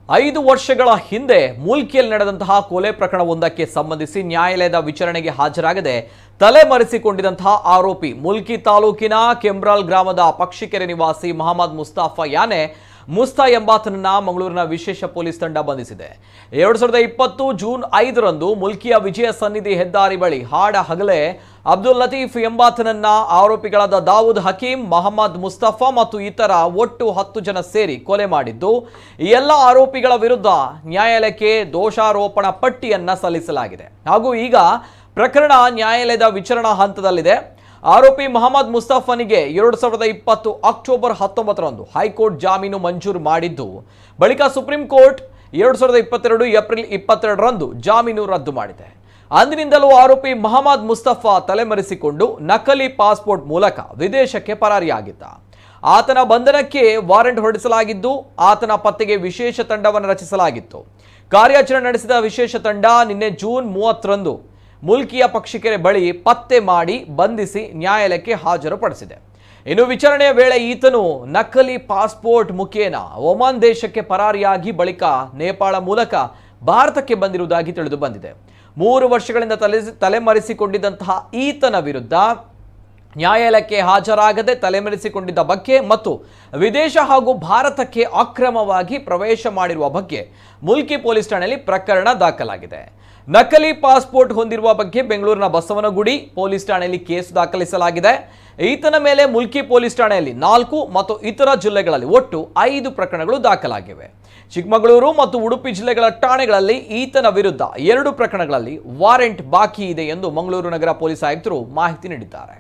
5 ವರ್ಷಗಳ ಹಿಂದೆ ಮೂಲ್ಕಿಯಲ್ಲಿ ನಡೆದಂತಹ ಕೊಲೆ ಪ್ರಕರಣವೊಂದಕ್ಕೆ ಸಂಬಂಧಿಸಿ ನ್ಯಾಯಾಲಯದ ವಿಚಾರಣೆಗೆ ಹಾಜರಾಗದೆ ತಲೆಮರೆಸಿಕೊಂಡಿದ್ದಂತಹ ಆರೋಪಿ ಮೂಲ್ಕಿ ತಾಲೂಕಿನ ಕೆಂಬ್ರಾಲ್ ಗ್ರಾಮದ ಪಕ್ಷಿಕೆರೆ ನಿವಾಸಿ ಮೊಹಮ್ಮದ್ ಮುಸ್ತಫಾ ಯಾನೆ ಮುಸ್ತಾ ಎಂಬಾತನನ್ನ ಮಂಗಳೂರಿನ ವಿಶೇಷ ಪೊಲೀಸ್ ತಂಡ ಬಂಧಿಸಿದೆ. 2020 ಜೂನ್ 5ರಂದು ಮುಲ್ಕಿಯ ವಿಜಯ ಸನ್ನಿಧಿ ಹೆದ್ದಾರಿ ಬಳಿ ಹಾಡ ಹಗಲೇ ಅಬ್ದುಲ್ ಲತೀಫ್ ಎಂಬಾತನನ್ನ ಆರೋಪಿಗಳಾದ ದಾವೂದ್ ಹಕೀಂ, ಮೊಹಮ್ಮದ್ ಮುಸ್ತಫಾ ಮತ್ತು ಇತರ ಒಟ್ಟು 10 ಜನ ಸೇರಿ ಕೊಲೆ ಮಾಡಿದ್ದು, ಈ ಎಲ್ಲ ಆರೋಪಿಗಳ ವಿರುದ್ಧ ನ್ಯಾಯಾಲಯಕ್ಕೆ ದೋಷಾರೋಪಣಾ ಪಟ್ಟಿಯನ್ನ ಸಲ್ಲಿಸಲಾಗಿದೆ. ಹಾಗೂ ಈಗ ಪ್ರಕರಣ ನ್ಯಾಯಾಲಯದ ವಿಚಾರಣಾ ಹಂತದಲ್ಲಿದೆ. ಆರೋಪಿ ಮೊಹಮ್ಮದ್ ಮುಸ್ತಫಾನಿಗೆ 2020 ಅಕ್ಟೋಬರ್ 19ರಂದು ಹೈಕೋರ್ಟ್ ಜಾಮೀನು ಮಂಜೂರು ಮಾಡಿದ್ದು, ಬಳಿಕ ಸುಪ್ರೀಂ ಕೋರ್ಟ್ 2022 ಏಪ್ರಿಲ್ 22ರಂದು ಜಾಮೀನು ರದ್ದು ಮಾಡಿದೆ. ಅಂದಿನಿಂದಲೂ ಆರೋಪಿ ಮೊಹಮ್ಮದ್ ಮುಸ್ತಫಾ ತಲೆಮರೆಸಿಕೊಂಡು ನಕಲಿ ಪಾಸ್ಪೋರ್ಟ್ ಮೂಲಕ ವಿದೇಶಕ್ಕೆ ಪರಾರಿಯಾಗಿದ್ದ. ಆತನ ಬಂಧನಕ್ಕೆ ವಾರೆಂಟ್ ಹೊರಡಿಸಲಾಗಿದ್ದು, ಆತನ ಪತ್ತೆಗೆ ವಿಶೇಷ ತಂಡವನ್ನು ರಚಿಸಲಾಗಿತ್ತು. ಕಾರ್ಯಾಚರಣೆ ನಡೆಸಿದ ವಿಶೇಷ ತಂಡ ನಿನ್ನೆ ಜೂನ್ 30ರಂದು ಮುಲ್ಕಿಯ ಪಕ್ಷಿಕೆರೆ ಬಳಿ ಪತ್ತೆ ಮಾಡಿ ಬಂಧಿಸಿ ನ್ಯಾಯಾಲಯಕ್ಕೆ ಹಾಜರುಪಡಿಸಿದೆ. ಇನ್ನು ವಿಚಾರಣೆಯ ವೇಳೆ ಈತನು ನಕಲಿ ಪಾಸ್ಪೋರ್ಟ್ ಮುಖೇನ ಒಮಾನ್ ದೇಶಕ್ಕೆ ಪರಾರಿಯಾಗಿ ಬಳಿಕ ನೇಪಾಳ ಮೂಲಕ ಭಾರತಕ್ಕೆ ಬಂದಿರುವುದಾಗಿ ತಿಳಿದು ಬಂದಿದೆ. 3 ವರ್ಷಗಳಿಂದ ತಲೆಮರೆಸಿಕೊಂಡಿದ್ದಂತಹ ಈತನ ವಿರುದ್ಧ ನ್ಯಾಯಾಲಯಕ್ಕೆ ಹಾಜರಾಗದೆ ತಲೆಮರೆಸಿಕೊಂಡಿದ್ದ ಬಗ್ಗೆ ಮತ್ತು ವಿದೇಶ ಹಾಗೂ ಭಾರತಕ್ಕೆ ಅಕ್ರಮವಾಗಿ ಪ್ರವೇಶ ಮಾಡಿರುವ ಬಗ್ಗೆ ಮುಲ್ಕಿ ಪೊಲೀಸ್ ಠಾಣೆಯಲ್ಲಿ ಪ್ರಕರಣ ದಾಖಲಾಗಿದೆ. ನಕಲಿ ಪಾಸ್ಪೋರ್ಟ್ ಹೊಂದಿರುವ ಬಗ್ಗೆ ಬೆಂಗಳೂರಿನ ಬಸವನಗುಡಿ ಪೊಲೀಸ್ ಠಾಣೆಯಲ್ಲಿ ಕೇಸ್ ದಾಖಲಿಸಲಾಗಿದೆ. ಈತನ ಮೇಲೆ ಮುಲ್ಕಿ ಪೊಲೀಸ್ ಠಾಣೆಯಲ್ಲಿ 4 ಮತ್ತು ಇತರ ಜಿಲ್ಲೆಗಳಲ್ಲಿ ಒಟ್ಟು 5 ಪ್ರಕರಣಗಳು ದಾಖಲಾಗಿವೆ. ಚಿಕ್ಕಮಗಳೂರು ಮತ್ತು ಉಡುಪಿ ಜಿಲ್ಲೆಗಳ ಠಾಣೆಗಳಲ್ಲಿ ಈತನ ವಿರುದ್ಧ 2 ಪ್ರಕರಣಗಳಲ್ಲಿ ವಾರೆಂಟ್ ಬಾಕಿ ಇದೆ ಎಂದು ಮಂಗಳೂರು ನಗರ ಪೊಲೀಸ್ ಆಯುಕ್ತರು ಮಾಹಿತಿ ನೀಡಿದ್ದಾರೆ.